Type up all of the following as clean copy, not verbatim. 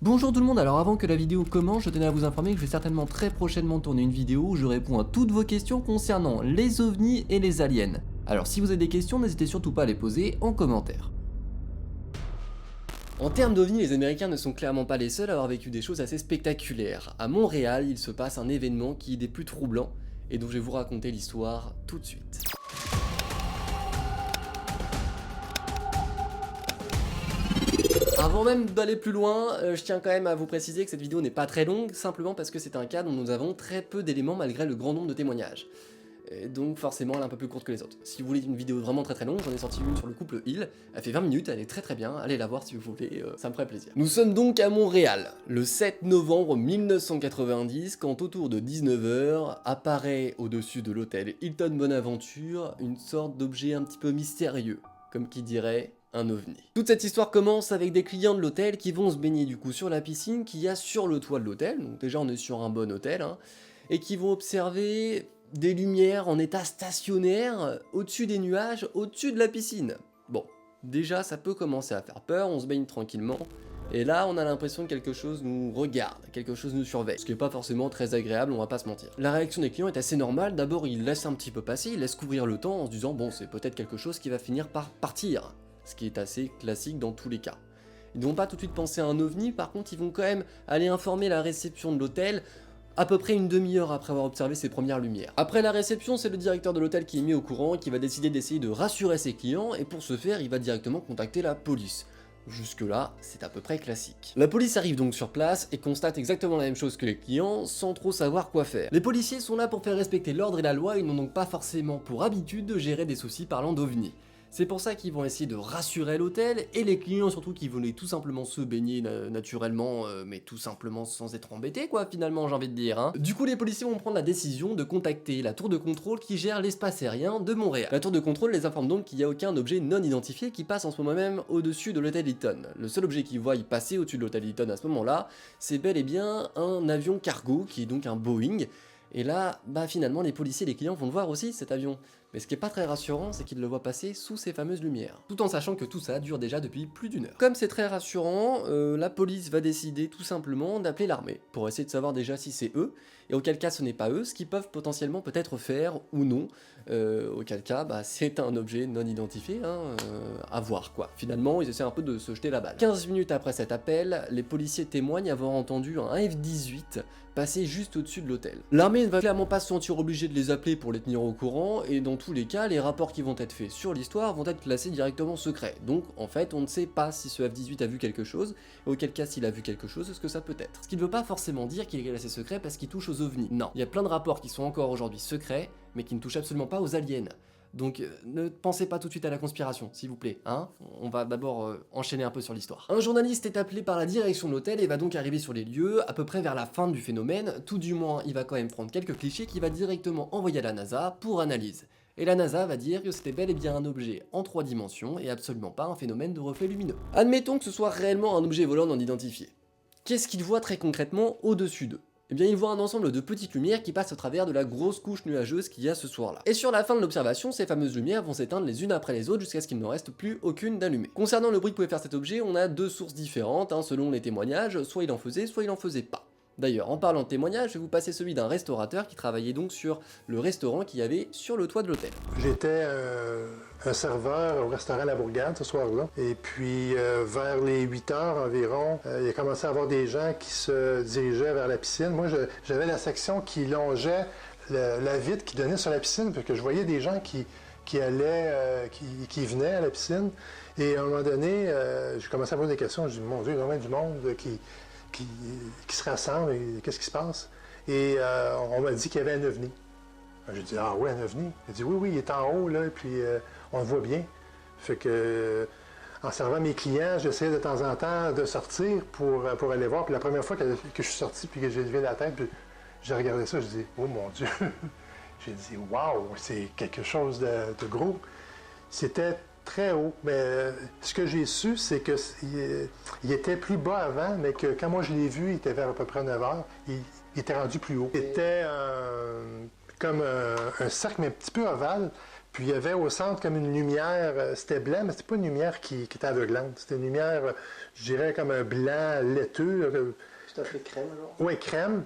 Bonjour tout le monde, alors avant que la vidéo commence, je tenais à vous informer que je vais certainement très prochainement tourner une vidéo où je réponds à toutes vos questions concernant les ovnis et les aliens. Alors si vous avez des questions, n'hésitez surtout pas à les poser en commentaire. En termes d'ovnis, les Américains ne sont clairement pas les seuls à avoir vécu des choses assez spectaculaires. À Montréal, il se passe un événement qui est des plus troublants et dont je vais vous raconter l'histoire tout de suite. Avant même d'aller plus loin, je tiens quand même à vous préciser que cette vidéo n'est pas très longue, simplement parce que c'est un cas dont nous avons très peu d'éléments malgré le grand nombre de témoignages. Et donc forcément elle est un peu plus courte que les autres. Si vous voulez une vidéo vraiment très longue, j'en ai sorti une sur le couple Hill, elle fait 20 minutes, elle est très bien, allez la voir si vous voulez, ça me ferait plaisir. Nous sommes donc à Montréal, le 7 novembre 1990, quand autour de 19 h apparaît au-dessus de l'hôtel Hilton Bonaventure une sorte d'objet un petit peu mystérieux, comme qui dirait un ovni. Toute cette histoire commence avec des clients de l'hôtel qui vont se baigner du coup sur la piscine qu'il y a sur le toit de l'hôtel, donc déjà on est sur un bon hôtel, hein, et qui vont observer des lumières en état stationnaire au-dessus des nuages, au-dessus de la piscine. Bon, déjà ça peut commencer à faire peur, on se baigne tranquillement, et là on a l'impression que quelque chose nous regarde, quelque chose nous surveille, ce qui est pas forcément très agréable, on va pas se mentir. La réaction des clients est assez normale, d'abord ils laissent un petit peu passer, ils laissent couvrir le temps en se disant bon c'est peut-être quelque chose qui va finir par partir, ce qui est assez classique dans tous les cas. Ils ne vont pas tout de suite penser à un ovni, par contre ils vont quand même aller informer la réception de l'hôtel à peu près une demi-heure après avoir observé ces premières lumières. Après la réception, c'est le directeur de l'hôtel qui est mis au courant et qui va décider d'essayer de rassurer ses clients, et pour ce faire, il va directement contacter la police. Jusque-là, c'est à peu près classique. La police arrive donc sur place et constate exactement la même chose que les clients, sans trop savoir quoi faire. Les policiers sont là pour faire respecter l'ordre et la loi, ils n'ont donc pas forcément pour habitude de gérer des soucis parlant d'ovnis. C'est pour ça qu'ils vont essayer de rassurer l'hôtel, et les clients surtout qui voulaient tout simplement se baigner naturellement, mais tout simplement sans être embêtés quoi finalement j'ai envie de dire. Hein. Du coup les policiers vont prendre la décision de contacter la tour de contrôle qui gère l'espace aérien de Montréal. La tour de contrôle les informe donc qu'il n'y a aucun objet non identifié qui passe en ce moment même au-dessus de l'hôtel Hilton. Le seul objet qu'ils voient y passer au-dessus de l'hôtel Hilton à ce moment-là, c'est bel et bien un avion cargo qui est donc un Boeing. Et là, bah finalement, les policiers et les clients vont le voir aussi, cet avion. Mais ce qui est pas très rassurant, c'est qu'ils le voient passer sous ces fameuses lumières. Tout en sachant que tout ça dure déjà depuis plus d'une heure. Comme c'est très rassurant, la police va décider tout simplement d'appeler l'armée, pour essayer de savoir déjà si c'est eux, et auquel cas ce n'est pas eux, ce qu'ils peuvent potentiellement peut-être faire ou non. Auquel cas, bah, c'est un objet non identifié, hein, à voir quoi. Finalement, ils essaient un peu de se jeter la balle. 15 minutes après cet appel, les policiers témoignent avoir entendu un F-18 passer juste au-dessus de l'hôtel. L'armée ne va clairement pas se sentir obligée de les appeler pour les tenir au courant, et dans tous les cas, les rapports qui vont être faits sur l'histoire vont être classés directement secrets. Donc en fait, on ne sait pas si ce F-18 a vu quelque chose, et auquel cas s'il a vu quelque chose, ce que ça peut être. Ce qui ne veut pas forcément dire qu'il est classé secret parce qu'il touche aux ovnis. Non, il y a plein de rapports qui sont encore aujourd'hui secrets, mais qui ne touchent absolument pas aux aliens. Donc ne pensez pas tout de suite à la conspiration, s'il vous plaît, hein. On va d'abord enchaîner un peu sur l'histoire. Un journaliste est appelé par la direction de l'hôtel et va donc arriver sur les lieux à peu près vers la fin du phénomène, tout du moins il va quand même prendre quelques clichés qu'il va directement envoyer à la NASA pour analyse. Et la NASA va dire que c'était bel et bien un objet en 3 dimensions et absolument pas un phénomène de reflet lumineux. Admettons que ce soit réellement un objet volant non identifié. Qu'est-ce qu'il voit très concrètement au-dessus d'eux ? Eh bien, il voit un ensemble de petites lumières qui passent au travers de la grosse couche nuageuse qu'il y a ce soir-là. Et sur la fin de l'observation, ces fameuses lumières vont s'éteindre les unes après les autres jusqu'à ce qu'il ne reste plus aucune d'allumée. Concernant le bruit que pouvait faire cet objet, on a deux sources différentes, hein, selon les témoignages, soit il en faisait pas. D'ailleurs, en parlant de témoignages, je vais vous passer celui d'un restaurateur qui travaillait donc sur le restaurant qu'il y avait sur le toit de l'hôtel. J'étais un serveur au restaurant La Bourgade ce soir-là. Et puis, vers les 8 heures environ, il a commencé à avoir des gens qui se dirigeaient vers la piscine. Moi, j'avais la section qui longeait la vitre qui donnait sur la piscine, parce que je voyais des gens qui allaient, qui venaient à la piscine. Et à un moment donné, j'ai commencé à poser des questions. Je dis, mon Dieu, il y a vraiment du monde qui se rassemble, et qu'est-ce qui se passe? Et on m'a dit qu'il y avait un ovni. J'ai dit, ah ouais, un ovni? Il a dit, oui, il est en haut, là, puis on le voit bien. Fait que, en servant mes clients, j'essayais de temps en temps de sortir pour aller voir. Puis la première fois que je suis sorti, puis que j'ai levé la tête, puis j'ai regardé ça, je dis, oh mon Dieu! J'ai dit, waouh, c'est quelque chose de gros. C'était très haut, mais ce que j'ai su, c'est qu'il était plus bas avant, mais que quand moi je l'ai vu, il était vers à peu près 9 heures, il était rendu plus haut. C'était comme un cercle, mais un petit peu ovale, Puis il y avait au centre comme une lumière, c'était blanc, mais c'était pas une lumière qui était aveuglante. C'était une lumière, je dirais, comme un blanc laiteux. Tout à fait crème, genre. Oui, crème.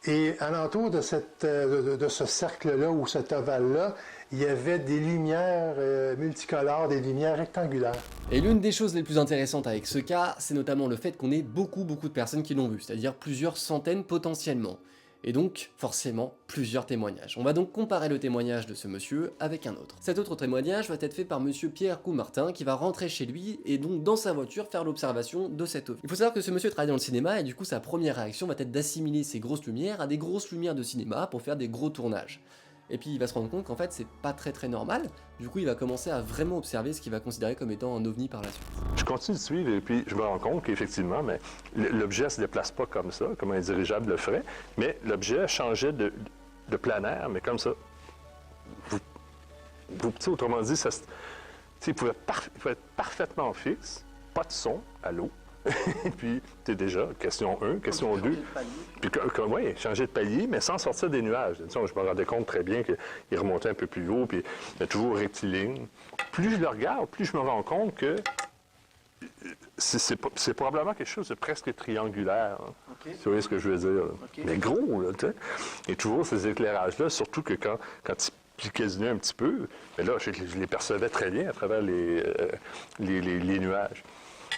Et alentour de ce cercle-là ou cet ovale-là, il y avait des lumières multicolores, des lumières rectangulaires. Et l'une des choses les plus intéressantes avec ce cas, c'est notamment le fait qu'on ait beaucoup de personnes qui l'ont vu, c'est-à-dire plusieurs centaines potentiellement. Et donc, forcément, plusieurs témoignages. On va donc comparer le témoignage de ce monsieur avec un autre. Cet autre témoignage va être fait par monsieur Pierre Coumartin, qui va rentrer chez lui et donc dans sa voiture faire l'observation de cet ovni. Il faut savoir que ce monsieur travaille dans le cinéma et du coup sa première réaction va être d'assimiler ces grosses lumières à des grosses lumières de cinéma pour faire des gros tournages. Et puis il va se rendre compte qu'en fait c'est pas très normal, du coup il va commencer à vraiment observer ce qu'il va considérer comme étant un ovni par la suite. Je continue de suivre et puis je me rends compte qu'effectivement, l'objet ne se déplace pas comme ça, comme un dirigeable le ferait, mais l'objet changeait de plein air, mais comme ça. Autrement dit, il pouvait être parfaitement fixe, pas de son à l'eau. Et puis, tu es déjà, question 1, question 2. Puis, oui, changer de palier, mais sans sortir des nuages. Je me rendais compte très bien qu'il remontait un peu plus haut, puis il est toujours rectiligne. Plus je le regarde, plus je me rends compte que c'est probablement quelque chose de presque triangulaire. Hein. Okay. Tu vois ce que je veux dire? Okay. Mais gros, là, tu sais. Et toujours ces éclairages-là, surtout que quand il piquait un petit peu, mais là, je les percevais très bien à travers les nuages.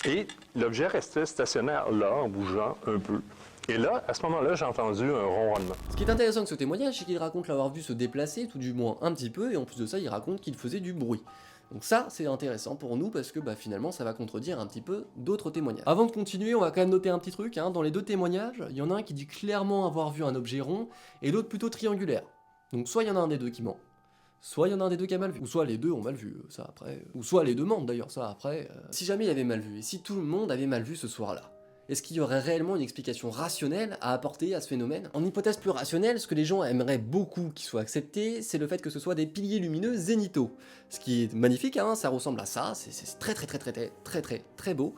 Et l'objet restait stationnaire là, en bougeant un peu. Et là, à ce moment-là, j'ai entendu un ronronnement. Ce qui est intéressant avec ce témoignage, c'est qu'il raconte l'avoir vu se déplacer, tout du moins un petit peu, et en plus de ça, il raconte qu'il faisait du bruit. Donc ça, c'est intéressant pour nous, parce que finalement, ça va contredire un petit peu d'autres témoignages. Avant de continuer, on va quand même noter un petit truc, hein. Dans les deux témoignages, il y en a un qui dit clairement avoir vu un objet rond, et l'autre plutôt triangulaire. Donc soit il y en a un des deux qui ment, soit il y en a un des deux qui a mal vu, ou soit les deux ont mal vu, ça après, ou soit les deux mentent d'ailleurs, ça après. Si jamais il avait mal vu, et si tout le monde avait mal vu ce soir-là, est-ce qu'il y aurait réellement une explication rationnelle à apporter à ce phénomène? En hypothèse plus rationnelle, ce que les gens aimeraient beaucoup qu'il soit accepté, c'est le fait que ce soit des piliers lumineux zénithaux. Ce qui est magnifique, hein, ça ressemble à ça, c'est très beau.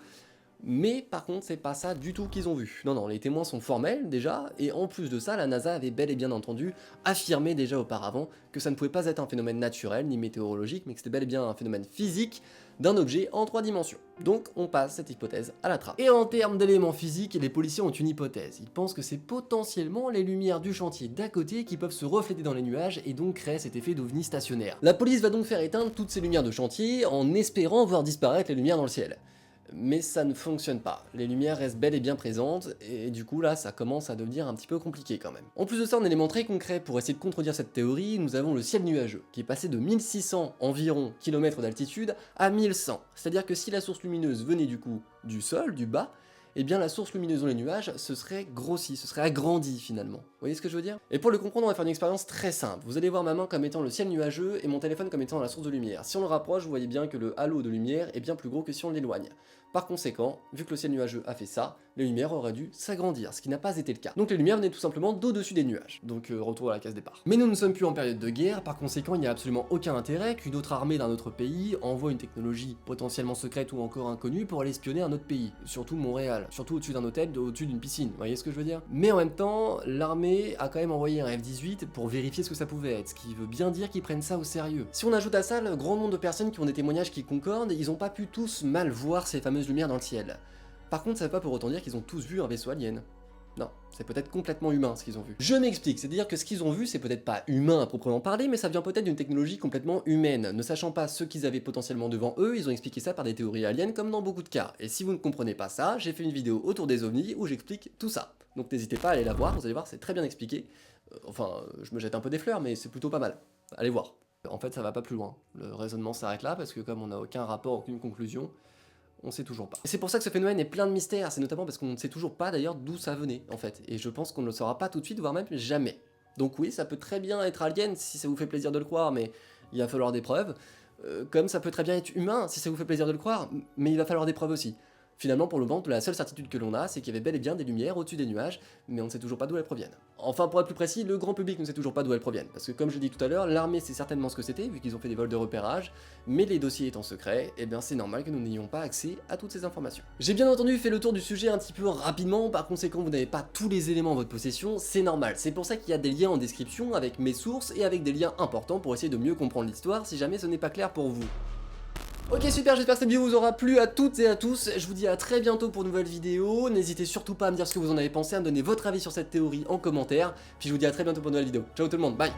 Mais par contre, c'est pas ça du tout qu'ils ont vu. Non, les témoins sont formels déjà, et en plus de ça, la NASA avait bel et bien entendu affirmé déjà auparavant que ça ne pouvait pas être un phénomène naturel ni météorologique, mais que c'était bel et bien un phénomène physique d'un objet en 3 dimensions. Donc on passe cette hypothèse à la trappe. Et en termes d'éléments physiques, les policiers ont une hypothèse. Ils pensent que c'est potentiellement les lumières du chantier d'à côté qui peuvent se refléter dans les nuages et donc créer cet effet d'ovni stationnaire. La police va donc faire éteindre toutes ces lumières de chantier en espérant voir disparaître les lumières dans le ciel. Mais ça ne fonctionne pas, les lumières restent bel et bien présentes, et du coup là ça commence à devenir un petit peu compliqué quand même. En plus de ça, un élément très concret pour essayer de contredire cette théorie, nous avons le ciel nuageux, qui est passé de 1600 environ kilomètres d'altitude à 1100, c'est-à-dire que si la source lumineuse venait du coup du sol, du bas, eh bien la source lumineuse dans les nuages se serait grossie, se serait agrandie finalement. Vous voyez ce que je veux dire? Et pour le comprendre, on va faire une expérience très simple. Vous allez voir ma main comme étant le ciel nuageux et mon téléphone comme étant la source de lumière. Si on le rapproche, vous voyez bien que le halo de lumière est bien plus gros que si on l'éloigne. Par conséquent, vu que le ciel nuageux a fait ça, les lumières auraient dû s'agrandir, ce qui n'a pas été le cas. Donc les lumières venaient tout simplement d'au-dessus des nuages. Donc retour à la case départ. Mais nous ne sommes plus en période de guerre, par conséquent il n'y a absolument aucun intérêt qu'une autre armée d'un autre pays envoie une technologie potentiellement secrète ou encore inconnue pour aller espionner un autre pays. Surtout Montréal, surtout au-dessus d'un hôtel, au-dessus d'une piscine, vous voyez ce que je veux dire? Mais en même temps, l'armée a quand même envoyé un F-18 pour vérifier ce que ça pouvait être, ce qui veut bien dire qu'ils prennent ça au sérieux. Si on ajoute à ça le grand nombre de personnes qui ont des témoignages qui concordent, ils ont pas pu tous mal voir ces fameuses lumières dans le ciel. Par contre, ça veut pas pour autant dire qu'ils ont tous vu un vaisseau alien. Non, c'est peut-être complètement humain ce qu'ils ont vu. Je m'explique, c'est-à-dire que ce qu'ils ont vu, c'est peut-être pas humain à proprement parler, mais ça vient peut-être d'une technologie complètement humaine. Ne sachant pas ce qu'ils avaient potentiellement devant eux, ils ont expliqué ça par des théories aliens comme dans beaucoup de cas. Et si vous ne comprenez pas ça, j'ai fait une vidéo autour des ovnis où j'explique tout ça. Donc n'hésitez pas à aller la voir, vous allez voir, c'est très bien expliqué. Je me jette un peu des fleurs, mais c'est plutôt pas mal. Allez voir. En fait, ça va pas plus loin. Le raisonnement s'arrête là, parce que comme on n'a aucun rapport, aucune conclusion, on sait toujours pas. Et c'est pour ça que ce phénomène est plein de mystères, c'est notamment parce qu'on ne sait toujours pas d'ailleurs d'où ça venait, en fait. Et je pense qu'on ne le saura pas tout de suite, voire même jamais. Donc oui, ça peut très bien être alien, si ça vous fait plaisir de le croire, mais il va falloir des preuves. Comme ça peut très bien être humain, si ça vous fait plaisir de le croire, mais il va falloir des preuves aussi. Finalement, pour le moment, la seule certitude que l'on a, c'est qu'il y avait bel et bien des lumières au-dessus des nuages, mais on ne sait toujours pas d'où elles proviennent. Enfin, pour être plus précis, le grand public ne sait toujours pas d'où elles proviennent, parce que comme je l'ai dit tout à l'heure, l'armée sait certainement ce que c'était, vu qu'ils ont fait des vols de repérage, mais les dossiers étant secrets, eh bien c'est normal que nous n'ayons pas accès à toutes ces informations. J'ai bien entendu fait le tour du sujet un petit peu rapidement, par conséquent vous n'avez pas tous les éléments en votre possession, c'est normal, c'est pour ça qu'il y a des liens en description avec mes sources et avec des liens importants pour essayer de mieux comprendre l'histoire si jamais ce n'est pas clair pour vous. Ok super, j'espère que cette vidéo vous aura plu à toutes et à tous, je vous dis à très bientôt pour une nouvelle vidéo, n'hésitez surtout pas à me dire ce que vous en avez pensé, à me donner votre avis sur cette théorie en commentaire, puis je vous dis à très bientôt pour une nouvelle vidéo. Ciao tout le monde, bye.